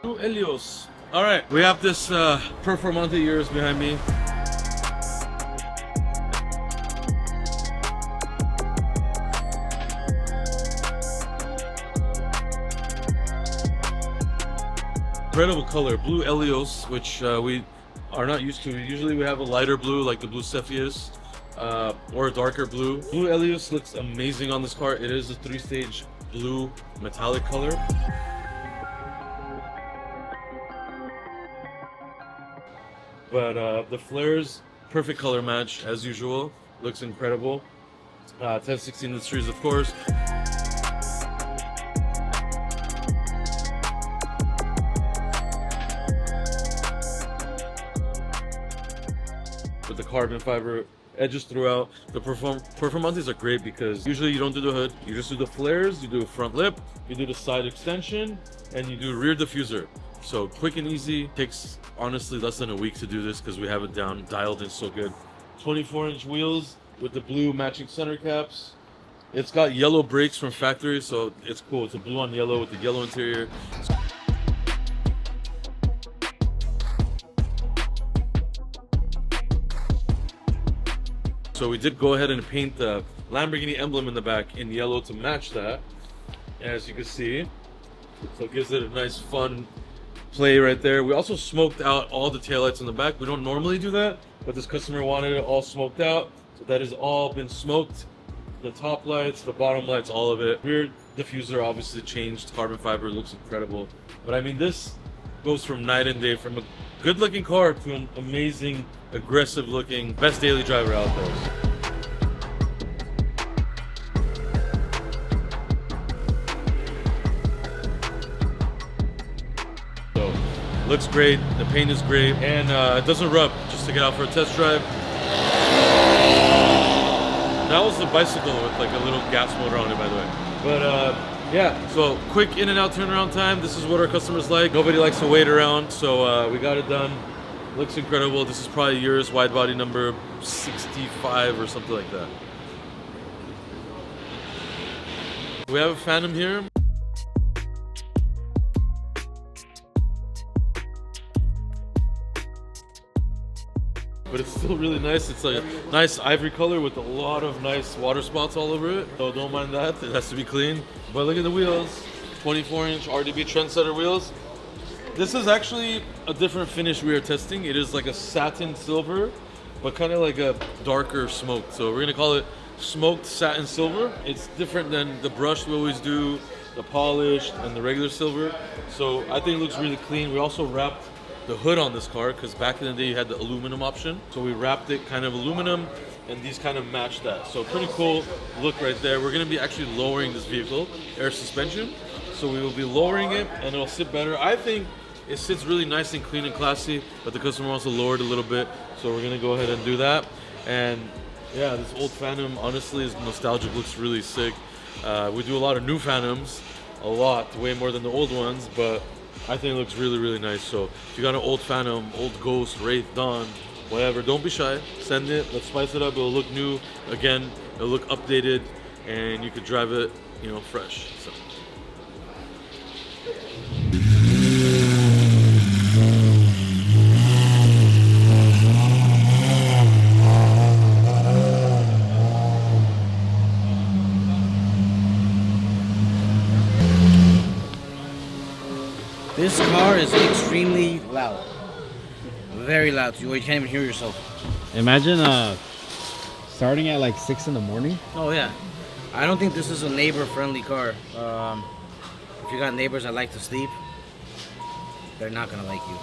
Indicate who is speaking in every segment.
Speaker 1: Blue Eleos. All right, we have this Performante Urus behind me. Incredible color, Blue Eleos, which we are not used to. Usually we have a lighter blue like the Blue Cepheus, or a darker blue. Blue Eleos looks amazing on this car. It is a 3-stage blue metallic color. But the flares, perfect color match as usual. Looks incredible. 1016 Industries, of course. With the carbon fiber edges throughout. The Performantes are great because usually you don't do the hood, you just do the flares, you do a front lip, you do the side extension, and you do rear diffuser. So quick and easy. Takes honestly less than a week to do this because we have it down, dialed in so good. 24-inch wheels with the blue matching center caps. It's got yellow brakes from factory, so it's cool. It's a blue on yellow with the yellow interior. So we did go ahead and paint the Lamborghini emblem in the back in yellow to match that, as you can see. So it gives it a nice fun play right there. We also smoked out all the taillights in the back. We don't normally do that, but this customer wanted it all smoked out. So that has all been smoked. The top lights, the bottom lights, all of it. Rear diffuser obviously changed. Carbon fiber looks incredible. But I mean, this goes from night and day, from a good looking car to an amazing, aggressive looking, best daily driver out there. So, looks great, the paint is great, and it doesn't rub. Just to get out for a test drive. That was the bicycle with like a little gas motor on it, by the way. But yeah, so quick in and out turnaround time. This is what our customers like. Nobody likes to wait around, so we got it done. Looks incredible. This is probably Urus Widebody number 65 or something like that. We have a Phantom here. But it's still really nice. It's like a nice ivory color with a lot of nice water spots all over it. So don't mind that, it has to be clean. But look at the wheels, 24-inch RDB Trendsetter wheels. This is actually a different finish we are testing. It is like a satin silver, but kind of like a darker smoked. So we're gonna call it smoked satin silver. It's different than the brush we always do, the polished and the regular silver. So I think it looks really clean. We also wrapped the hood on this car because back in the day you had the aluminum option. So we wrapped it kind of aluminum, and these kind of match that. So pretty cool look right there. We're gonna be actually lowering this vehicle, air suspension. So we will be lowering it and it'll sit better. I think it sits really nice and clean and classy, but the customer wants to lower it a little bit. So we're gonna go ahead and do that. And yeah, this old Phantom honestly is nostalgic, looks really sick. We do a lot of new Phantoms, a lot, way more than the old ones, but I think it looks really, really nice. So if you got an old Phantom, old Ghost, Wraith, Dawn, whatever, don't be shy, send it, let's spice it up. It'll look new again, it'll look updated, and you could drive it, you know, fresh. So.
Speaker 2: This car is extremely loud. Very loud. You can't even hear yourself.
Speaker 3: Imagine starting at like 6 in the morning.
Speaker 2: Oh yeah. I don't think this is a neighbor-friendly car. If you got neighbors that like to sleep, they're not gonna like you.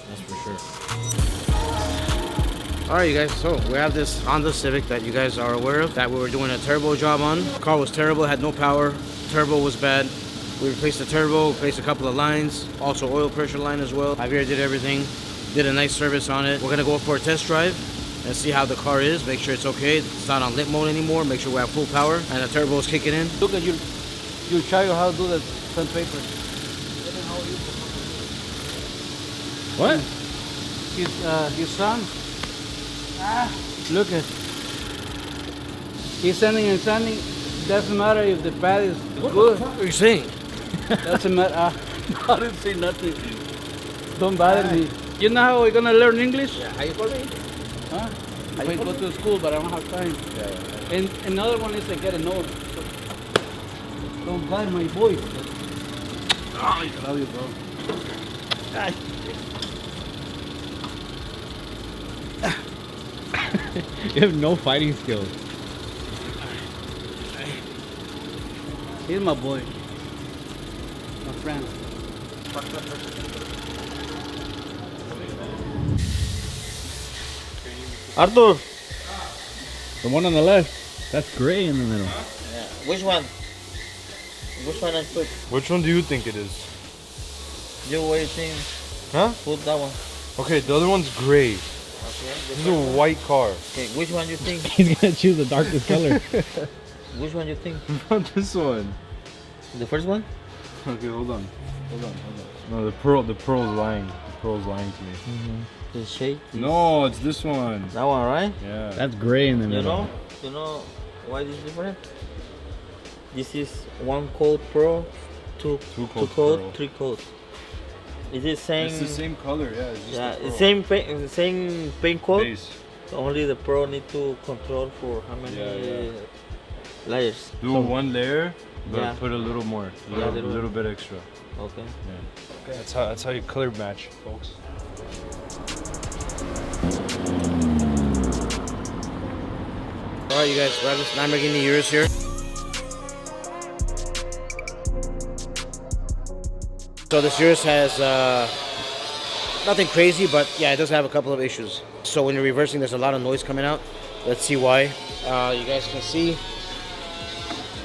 Speaker 2: That's for sure. Alright you guys, so we have this Honda Civic that you guys are aware of that we were doing a turbo job on. The car was terrible, had no power, turbo was bad. We replaced the turbo, replaced a couple of lines, also oil pressure line as well. Javier did everything, did a nice service on it. We're gonna go for a test drive and see how the car is, make sure it's okay. It's not on lit mode anymore, make sure we have full power and the turbo is kicking in. Look at your child how to do the front paper.
Speaker 3: What?
Speaker 4: His son. Look at. He's sending and sending. Doesn't matter if the pad is good.
Speaker 2: What are you saying?
Speaker 4: Doesn't matter. I didn't say nothing. Don't bother me. You know how we're gonna learn English?
Speaker 2: Yeah, how you call me?
Speaker 4: Huh? I go to school, but I don't have time. And another one is I get a note. So don't bother my voice.
Speaker 3: I love you, bro. You have no fighting skills.
Speaker 4: Here's my boy. My friend.
Speaker 1: Arthur.
Speaker 3: The one on the left, that's gray in the middle.
Speaker 2: Yeah. Which one? Which one I put?
Speaker 1: Which one do you think it is?
Speaker 2: You what you think?
Speaker 1: Huh?
Speaker 2: Put that one.
Speaker 1: Okay, the other one's gray.
Speaker 2: Okay.
Speaker 1: This is a white car.
Speaker 2: Okay, which one you think?
Speaker 3: He's gonna choose the darkest color.
Speaker 2: Which one you think?
Speaker 1: Not this one.
Speaker 2: The first one?
Speaker 1: Okay, hold on. No, the pearl's lying. The pearl's lying to me.
Speaker 2: The shade?
Speaker 1: No, it's this one.
Speaker 2: That one, right?
Speaker 1: Yeah.
Speaker 3: That's gray in the middle.
Speaker 2: You know why this is different? This is one coat pro, two
Speaker 1: coat
Speaker 2: coat,
Speaker 1: pro.
Speaker 2: 3 coat. Is it same?
Speaker 1: It's the same color, yeah. It's just
Speaker 2: Yeah,
Speaker 1: the
Speaker 2: it's
Speaker 1: pearl.
Speaker 2: same paint coat.
Speaker 1: Base.
Speaker 2: Only the pro need to control for how many
Speaker 1: Yeah.
Speaker 2: layers.
Speaker 1: Do one layer, but
Speaker 2: Yeah.
Speaker 1: put a little more, a little bit extra.
Speaker 2: Okay.
Speaker 1: Yeah. That's how you color match, folks.
Speaker 2: Alright, you guys, we have this Lamborghini Urus here. So this Urus has nothing crazy, but yeah, it does have a couple of issues. So when you're reversing, there's a lot of noise coming out. Let's see why. You guys can see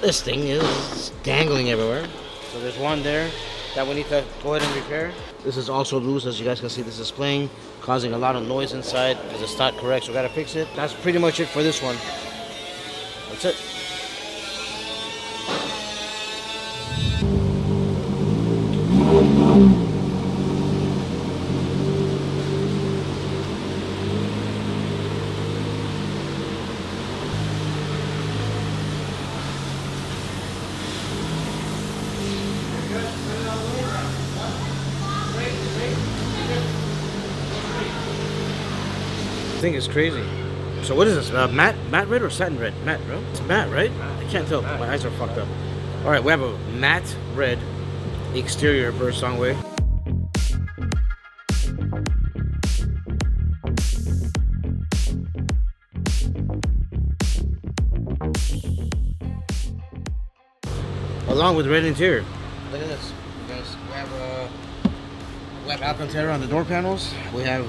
Speaker 2: this thing is dangling everywhere. So there's one there that we need to go ahead and repair. This is also loose, as you guys can see. This is playing, causing a lot of noise inside because it's not correct. So we gotta fix it. That's pretty much it for this one. That's it. I think it's crazy. So what is this? Matte red or satin red? Matte, bro. It's matte, right? I can't tell. My eyes are fucked up. All right, we have a matte red exterior for Songway. Along with red interior. Look at this, guys. We have Alcantara on the door panels. We have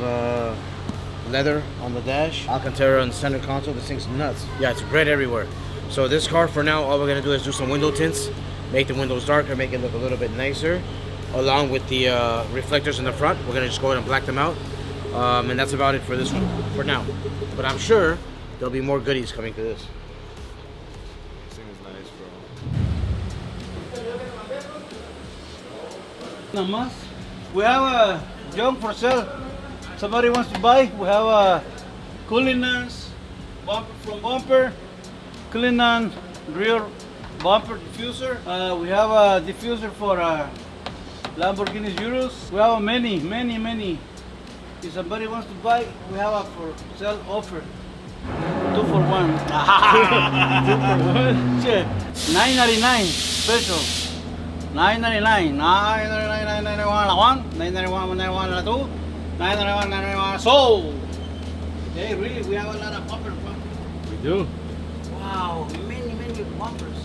Speaker 2: leather on the dash, Alcantara on the center console. This thing's nuts. Yeah, it's red everywhere. So this car, for now, all we're gonna do is do some window tints, make the windows darker, make it look a little bit nicer. Along with the reflectors in the front, we're gonna just go ahead and black them out. And that's about it for this one, for now. But I'm sure there'll be more goodies coming to this.
Speaker 1: This thing is nice, bro.
Speaker 4: Namas. We have a junk for sale. Somebody wants to buy. We have a Cullinan's bumper from bumper, Cullinan rear bumper diffuser. We have a diffuser for Lamborghini Urus. We have many. If somebody wants to buy, we have a for sale offer. 2 for 1. 2 for 1. Shit. $9.99 special. $9.99. $9.99 $9.99 $9.99 sold. Hey, really, we have a lot of bumpers.
Speaker 3: We do.
Speaker 4: Wow, many bumpers.